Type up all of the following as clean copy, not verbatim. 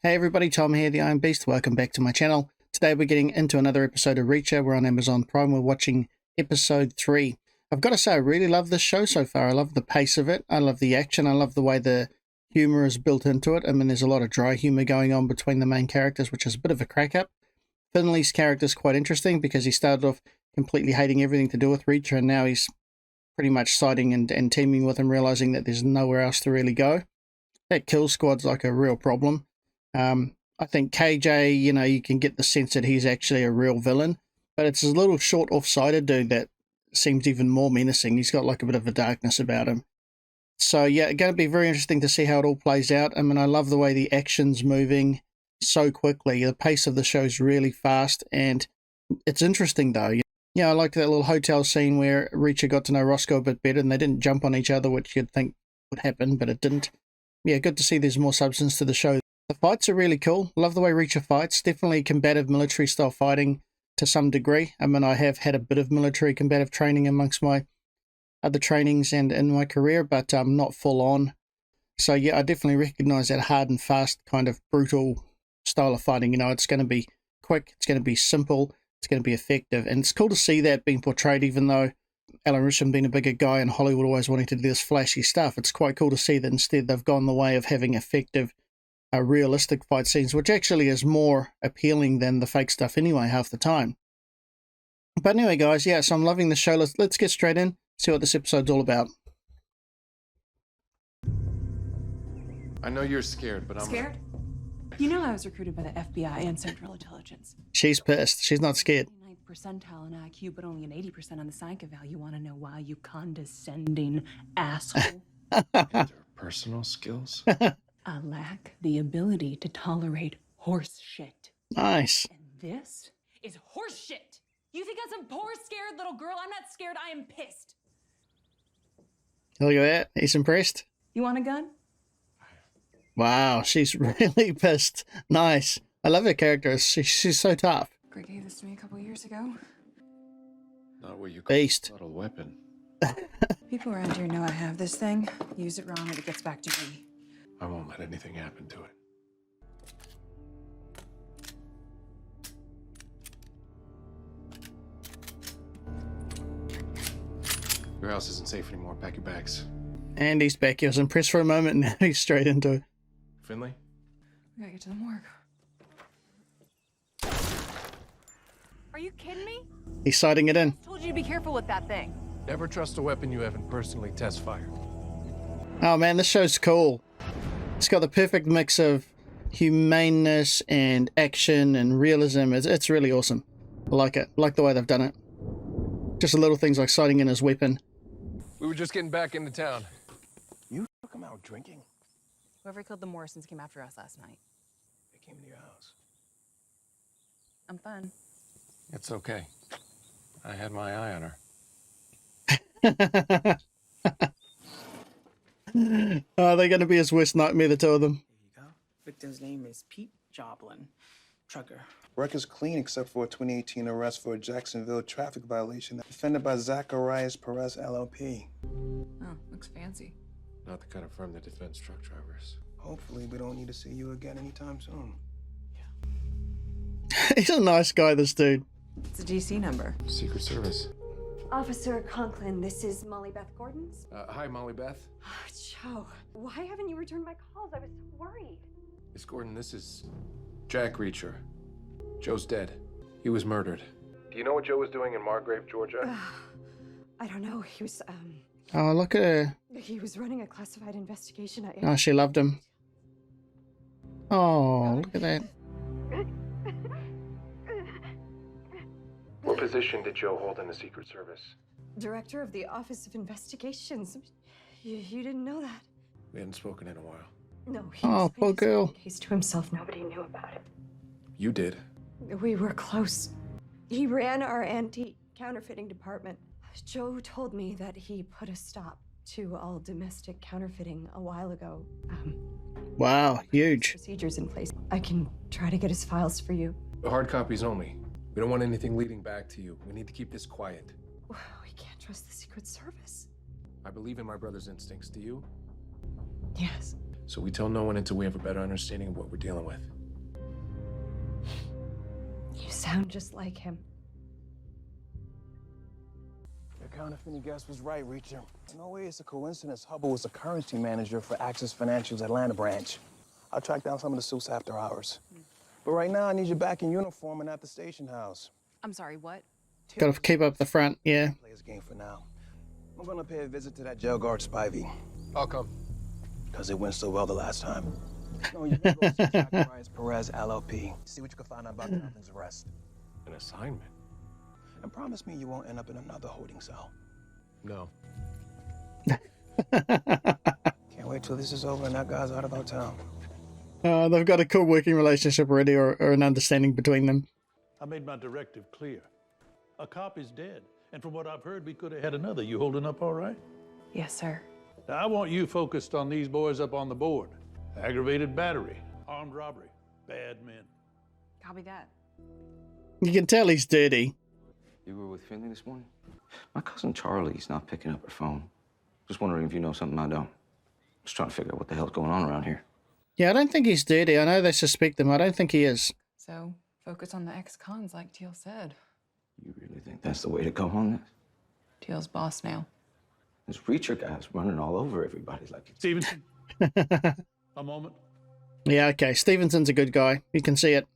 Hey everybody, Tom here, the Iron Beast. Welcome back to my channel. Today we're getting into another episode of Reacher. We're on Amazon Prime. We're watching episode 3. I've got to say, I really love this show so far. I love the pace of it. I love the action. I love the way the humor is built into it. I mean, there's a lot of dry humor going on between the main characters, which is a bit of a crack-up. Finlay's character is quite interesting because he started off completely hating everything to do with Reacher, and now he's pretty much siding and teaming with him, realizing that there's nowhere else to really go. That kill squad's like a real problem. I think KJ, you can get the sense that he's actually a real villain, but it's a little short, off-sided dude that seems even more menacing. He's got like a bit of a darkness about him. So yeah, going to be very interesting to see how it all plays out. I mean, I love the way the action's moving so quickly. The pace of the show is really fast, and it's interesting though. Yeah, I liked that little hotel scene where Reacher got to know Roscoe a bit better, and they didn't jump on each other, which you'd think would happen, but it didn't. Yeah, good to see there's more substance to the show. The fights are really cool. Love the way Reacher fights. Definitely combative military style fighting to some degree. I mean, I have had a bit of military combative training amongst my other trainings and in my career, but not full on. So yeah, I definitely recognize that hard and fast kind of brutal style of fighting. It's going to be quick, it's going to be simple, it's going to be effective. And it's cool to see that being portrayed, even though Alan Rickman being a bigger guy and Hollywood always wanting to do this flashy stuff. It's quite cool to see that instead they've gone the way of having effective realistic fight scenes, which actually is more appealing than the fake stuff anyway half the time. But anyway, guys, yeah, so I'm loving the show. Let's get straight in, see what this episode's all about. I know you're scared, but I'm scared? You know I was recruited by the FBI and Central Intelligence. She's pissed. She's not scared. 99th percentile in IQ, but only an 80% on the psych eval. You want to know why, you condescending asshole? Interpersonal skills? I lack the ability to tolerate horse shit. Nice. And this is horse shit. You think I'm some poor, scared little girl? I'm not scared. I am pissed. Look at that. He's impressed. You want a gun? Wow, she's really pissed. Nice. I love her character. She's so tough. Greg gave this to me a couple years ago. Not what you call Beast. a subtle weapon. People around here know I have this thing. Use it wrong and it gets back to me. I won't let anything happen to it. Your house isn't safe anymore. Pack your bags. And he's back. He was impressed for a moment, and now he's straight into it. Finlay? We gotta get to the morgue. Are you kidding me? He's sighting it in. I told you to be careful with that thing. Never trust a weapon you haven't personally test fired. Oh man, this show's cool. It's got the perfect mix of humaneness and action and realism. It's really awesome. I like it. I like the way they've done it. Just the little things like sighting in his weapon. We were just getting back into town. You took him out drinking? Whoever killed the Morrisons came after us last night. They came to your house. I'm fine. It's okay. I had my eye on her. Oh, they're going to be his worst nightmare, the two of them. There you go. Victim's name is Pete Joplin, trucker. Record's clean except for a 2018 arrest for a Jacksonville traffic violation defended by Zacharias Perez LLP. Oh, looks fancy. Not the kind of firm that defends truck drivers. Hopefully we don't need to see you again anytime soon. He's a nice guy, this dude. It's a DC number. Secret Service. Officer Conklin, this is Molly Beth Gordon's. Hi, Molly Beth. Joe, why haven't you returned my calls? I was so worried. Miss Gordon, this is Jack Reacher. Joe's dead. He was murdered. Do you know what Joe was doing in Margrave, Georgia? I don't know. He was, Oh, look at her. he was running a classified investigation. Oh, she loved him. Oh, look at that. What position did Joe hold in the Secret Service? Director of the Office of Investigations. You didn't know that? We hadn't spoken in a while. No, he Oh, was poor his own girl. case to himself. Nobody knew about it. You did. We were close. He ran our anti-counterfeiting department. Joe told me that he put a stop to all domestic counterfeiting a while ago. Wow, huge. Procedures in place. I can try to get his files for you. Hard copies only. We don't want anything leading back to you. We need to keep this quiet. We can't trust the Secret Service. I believe in my brother's instincts. Do you? Yes. So we tell no one until we have a better understanding of what we're dealing with. You sound just like him. Your counterfeiting guess was right, Reacher. No way it's a coincidence Hubble was the currency manager for Axis Financial's Atlanta branch. I'll track down some of the suits after hours. But right now, I need you back in uniform and at the station house. I'm sorry, what? Gotta keep up the front, yeah. Play his game for now. I'm gonna pay a visit to that jail guard Spivey, I'll come. because it went so well the last time. No, you gotta go see Zacharias Perez, LLP. See what you can find out about Jonathan's arrest. An assignment? And promise me you won't end up in another holding cell. No. Can't wait till this is over and that guy's out of our town. They've got a cool working relationship already, or an understanding between them. I made my directive clear. A cop is dead. And from what I've heard, we could have had another. You holding up all right? Yes, sir. Now, I want you focused on these boys up on the board. Aggravated battery, armed robbery, bad men. Copy that. You can tell he's dirty. You were with Finlay this morning? My cousin Charlie's not picking up her phone. Just wondering if you know something I don't. Just trying to figure out what the hell's going on around here. Yeah, I don't think he's dirty. I know they suspect him. I don't think he is. So, focus on the ex-cons like Teal said. You really think that's the way to go on this? Teal's boss now. This Reacher guy's running all over everybody like it's... Stevenson, a moment. Yeah, okay. Stevenson's a good guy. You can see it.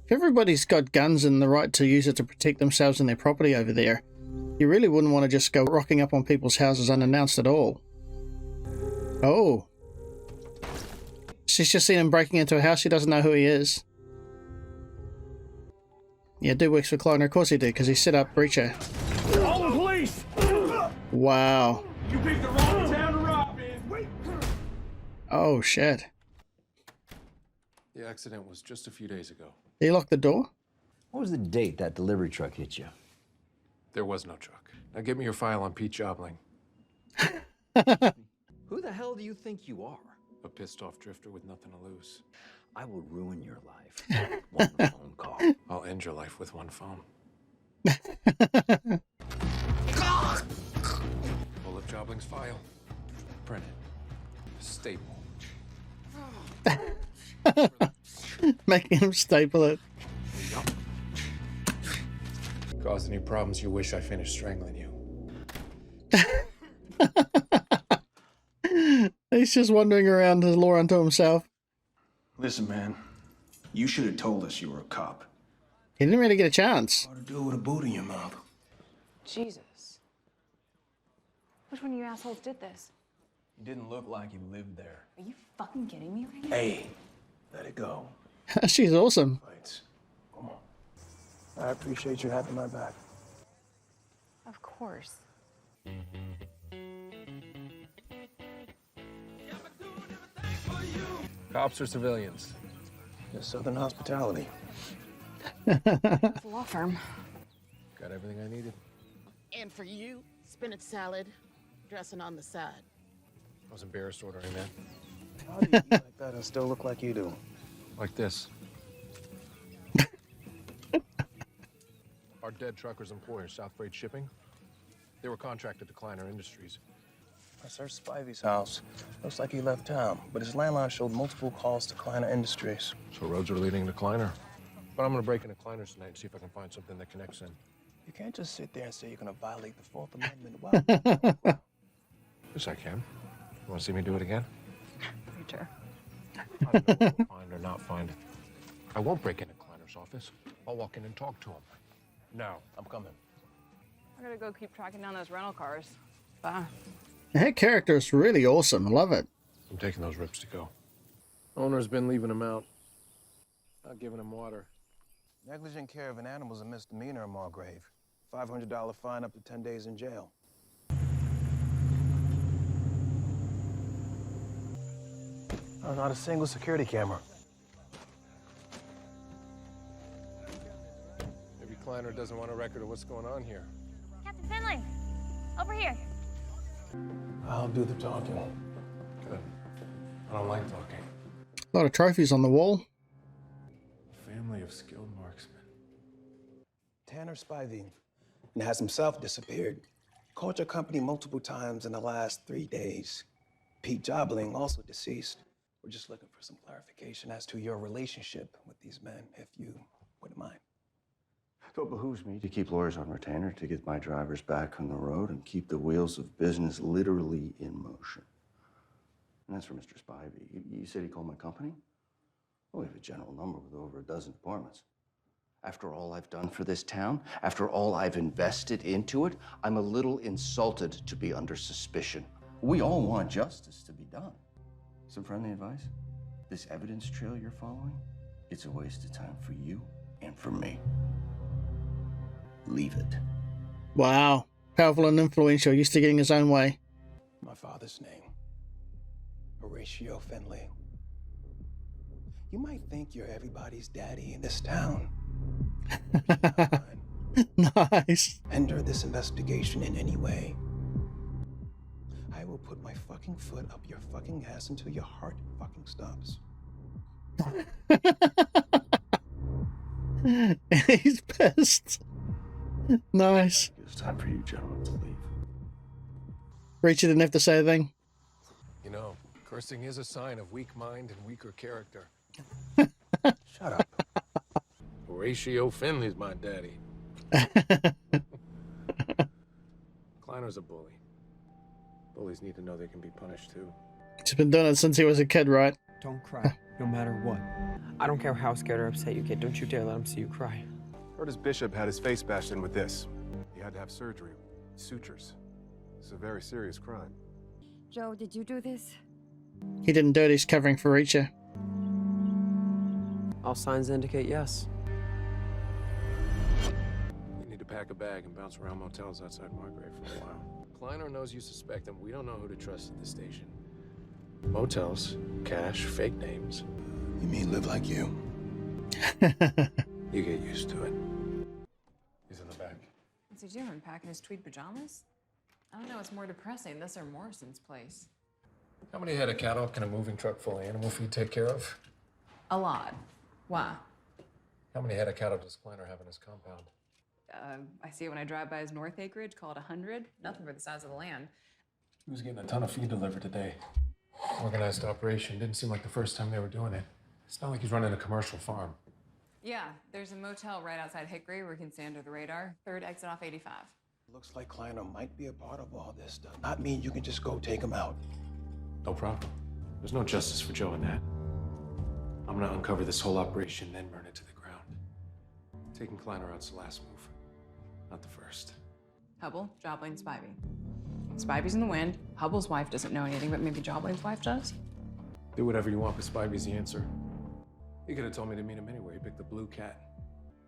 If everybody's got guns and the right to use it to protect themselves and their property over there, you really wouldn't want to just go rocking up on people's houses unannounced at all. Oh. She's just seen him breaking into a house. She doesn't know who he is. Yeah, dude works for Kleiner. Of course he did, because he set up Breacher. All the police! Wow. You picked the wrong town to rob in. Wait. Oh, shit. The accident was just a few days ago. Did he lock the door? What was the date that delivery truck hit you? There was no truck. Now get me your file on Pete Jobling. Who the hell do you think you are? A pissed-off drifter with nothing to lose. I will ruin your life. One phone call. I'll end your life with one phone. Pull up Jobling's file. Print it. Staple. Making him staple it. Yup. Caused any problems, you wish I finished strangling you. He's just wandering around his law unto himself. Listen, man. You should have told us you were a cop. He didn't really get a chance. What to do with a boot in your mouth? Jesus. Which one of you assholes did this? You didn't look like you lived there. Are you fucking kidding me right now? Hey, let it go. She's awesome. Fights. Come on. I appreciate you having my back. Of course. Cops or civilians? Just Southern hospitality. It's a law firm. Got everything I needed. And for you, spinach salad, dressing on the side. I was embarrassed ordering that. How do you eat like that and still look like you do? Like this. Our dead trucker's employer, South Freight Shipping, they were contracted to Kleiner Industries. I searched Spivey's house. Looks like he left town, but his landline showed multiple calls to Kleiner Industries. So roads are leading to Kleiner. But I'm gonna break into Kleiner's tonight and see if I can find something that connects in. You can't just sit there and say you're gonna violate the Fourth Amendment. Wow. Yes, I can. You wanna see me do it again? Preacher. I don't know what find or not find. I won't break into Kleiner's office. I'll walk in and talk to him. Now, I'm coming. I gotta go keep tracking down those rental cars. Bye. Her character is really awesome. I love it. I'm taking those rips to go. Owner's been leaving him out. Not giving him water. Negligent care of an animal is a misdemeanor in Margrave. $500 fine up to 10 days in jail. Oh, not a single security camera. Maybe Kleiner doesn't want a record of what's going on here. Captain Finlay, over here. I'll do the talking. Good. I don't like talking. A lot of trophies on the wall. A family of skilled marksmen. Tanner Spivey, and has himself disappeared. Called your company multiple times in the last 3 days. Pete Jobling, also deceased. We're just looking for some clarification as to your relationship with these men, if you wouldn't mind. So it behooves me to keep lawyers on retainer to get my drivers back on the road and keep the wheels of business literally in motion. And that's for Mr. Spivey. You said he called my company? Well, we have a general number with over a dozen departments. After all I've done for this town, after all I've invested into it, I'm a little insulted to be under suspicion. We all want justice to be done. Some friendly advice? This evidence trail you're following, it's a waste of time for you and for me. Leave it. Wow. Powerful and influential, used to getting his own way. My father's name, Horatio Finlay. You might think you're everybody's daddy in this town. Nice. Enter this investigation in any way. I will put my fucking foot up your fucking ass until your heart fucking stops. He's pissed. Nice. It's time for you gentlemen to leave. Reacher didn't have to say a thing. You know, cursing is a sign of weak mind and weaker character. Shut up. Horatio Finley's my daddy. Kleiner's a bully. Bullies need to know they can be punished too. He's been doing it since he was a kid, right? Don't cry, no matter what. I don't care how scared or upset you get. Don't you dare let him see you cry. Heard his bishop had his face bashed in with this. He had to have surgery. Sutures. It's a very serious crime. Joe, did you do this? He didn't do it, he's covering for Reacher. All signs indicate yes. You need to pack a bag and bounce around motels outside Margrave for a while. Kleiner knows you suspect him. We don't know who to trust at this station. Motels, cash, fake names. You mean live like you? You get used to it. He's in the back. What's he doing? Packing his tweed pajamas? I don't know. It's more depressing. This or Morrison's place. How many head of cattle can a moving truck full of animal feed take care of? A lot. Why? How many head of cattle does Kleiner have in his compound? I see it when I drive by his north acreage. Call it 100. Nothing for the size of the land. He was getting a ton of feed delivered today. Organized operation. Didn't seem like the first time they were doing it. It's not like he's running a commercial farm. Yeah, there's a motel right outside Hickory where we can stay under the radar. Third exit off 85. Looks like Kleiner might be a part of all this stuff. Not mean you can just go take him out. No problem. There's no justice for Joe in that. I'm gonna uncover this whole operation, then burn it to the ground. Taking Kleiner out's the last move, not the first. Hubble, Joblin, Spivey. Spivey's in the wind. Hubble's wife doesn't know anything, but maybe Joblin's wife does? Do whatever you want, but Spivey's the answer. He could have told me to meet him anyway. He picked the blue cat.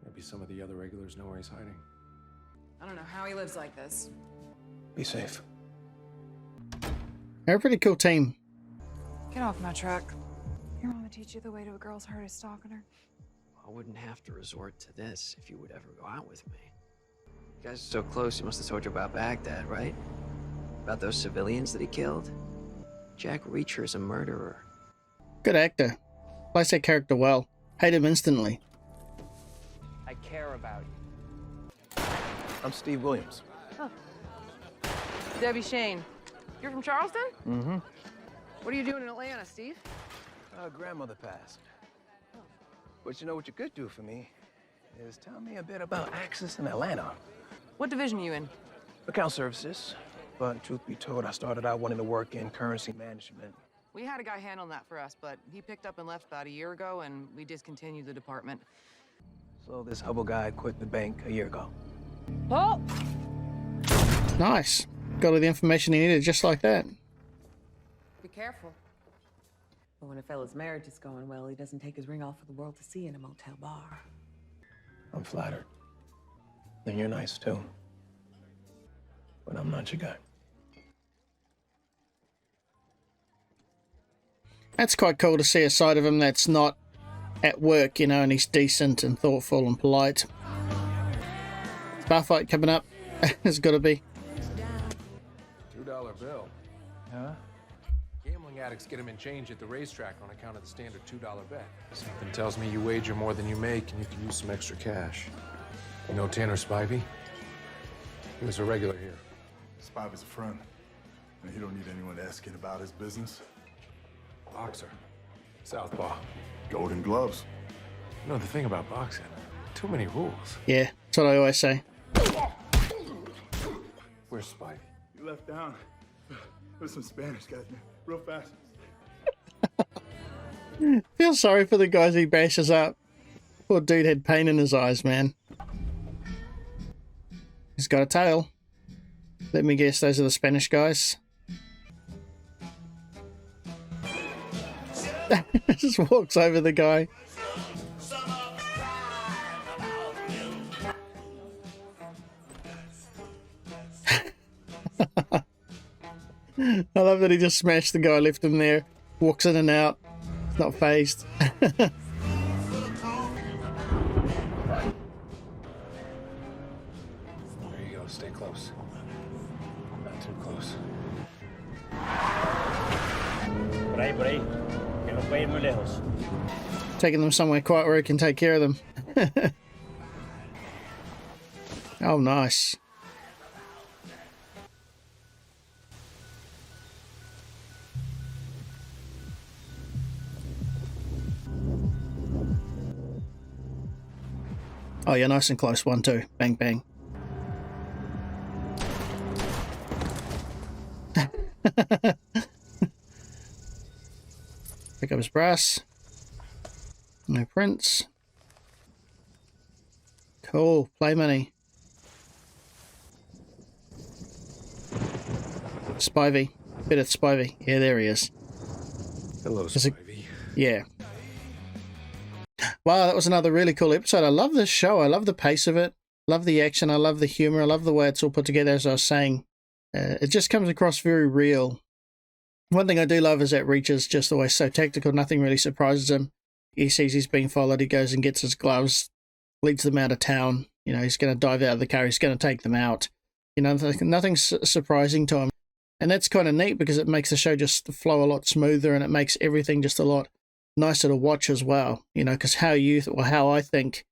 Maybe some of the other regulars know where he's hiding. I don't know how he lives like this. Be safe. They're a pretty cool team. Get off my truck. Your mama teach you the way to a girl's heart is stalking her? I wouldn't have to resort to this if you would ever go out with me. You guys are so close, he must have told you about Baghdad, right? About those civilians that he killed? Jack Reacher is a murderer. Good actor. Plays that character well. Hate him instantly. I care about you. I'm Steve Williams. Oh. Debbie Shane. You're from Charleston? Mm-hmm. What are you doing in Atlanta, Steve? Grandmother passed. But you know what you could do for me is tell me a bit about Axis in Atlanta. What division are you in? Account services. But truth be told, I started out wanting to work in currency management. We had a guy handling that for us, but he picked up and left about a year ago, and we discontinued the department. So this Hubble guy quit the bank a year ago. Oh! Nice. Got all the information he needed just like that. Be careful. But when a fella's marriage is going well, he doesn't take his ring off for the world to see in a motel bar. I'm flattered. And you're nice, too. But I'm not your guy. That's quite cool to see a side of him that's not at work, you know, and he's decent and thoughtful and polite. Bar fight coming up. It's got to be. $2 bill. Huh? Gambling addicts get him in change at the racetrack on account of the standard $2 bet. Something tells me you wager more than you make and you can use some extra cash. You know Tanner Spivey? He was a regular here. Spivey's a friend, and he don't need anyone asking about his business. Boxer. Southpaw. Golden gloves. You know the thing about boxing, too many rules. Yeah, That's what I always say. Where's Spike? You left down. There's some Spanish guys, man. Real fast. Feel sorry for the guys he bashes up. Poor dude had pain in his eyes, man. He's got a tail. Let me guess, those are the Spanish guys. Just walks over the guy. I love that he just smashed the guy, left him there, walks in and out, not phased. There you go, stay close. Not too close. Por ahí, que no puede ir muy lejos. Taking them somewhere quiet where he can take care of them. Oh, nice. Oh, you're nice and close. 1, 2. Bang, bang. Pick up his brass. No prints. Cool. Play money. Spivey. Bit of Spivey. Yeah, there he is. Hello, Spivey. Yeah. Wow, that was another really cool episode. I love this show. I love the pace of it. Love the action. I love the humor. I love the way it's all put together, as I was saying. It just comes across very real. One thing I do love is that Reach is just always so tactical. Nothing really surprises him. He sees he's being followed. He goes and gets his gloves, leads them out of town. You know, he's going to dive out of the car. He's going to take them out. You know, nothing's surprising to him. And that's kind of neat because it makes the show just flow a lot smoother, and it makes everything just a lot nicer to watch as well. You know, because how I think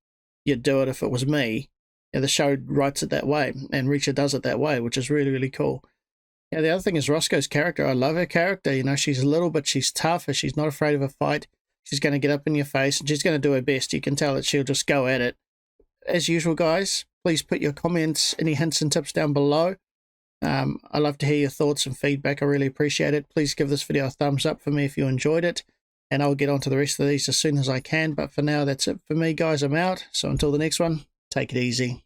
you'd do it if it was me, the show writes it that way, and Reacher does it that way, which is really, really cool. Yeah, the other thing is Roscoe's character. I love her character. You know, she's little, but she's tough, and she's not afraid of a fight. She's going to get up in your face, and she's going to do her best. You can tell that she'll just go at it. As usual, guys, please put your comments, any hints and tips down below. I love to hear your thoughts and feedback. I really appreciate it. Please give this video a thumbs up for me if you enjoyed it, and I'll get on to the rest of these as soon as I can. But for now, that's it for me, guys. I'm out. So until the next one, take it easy.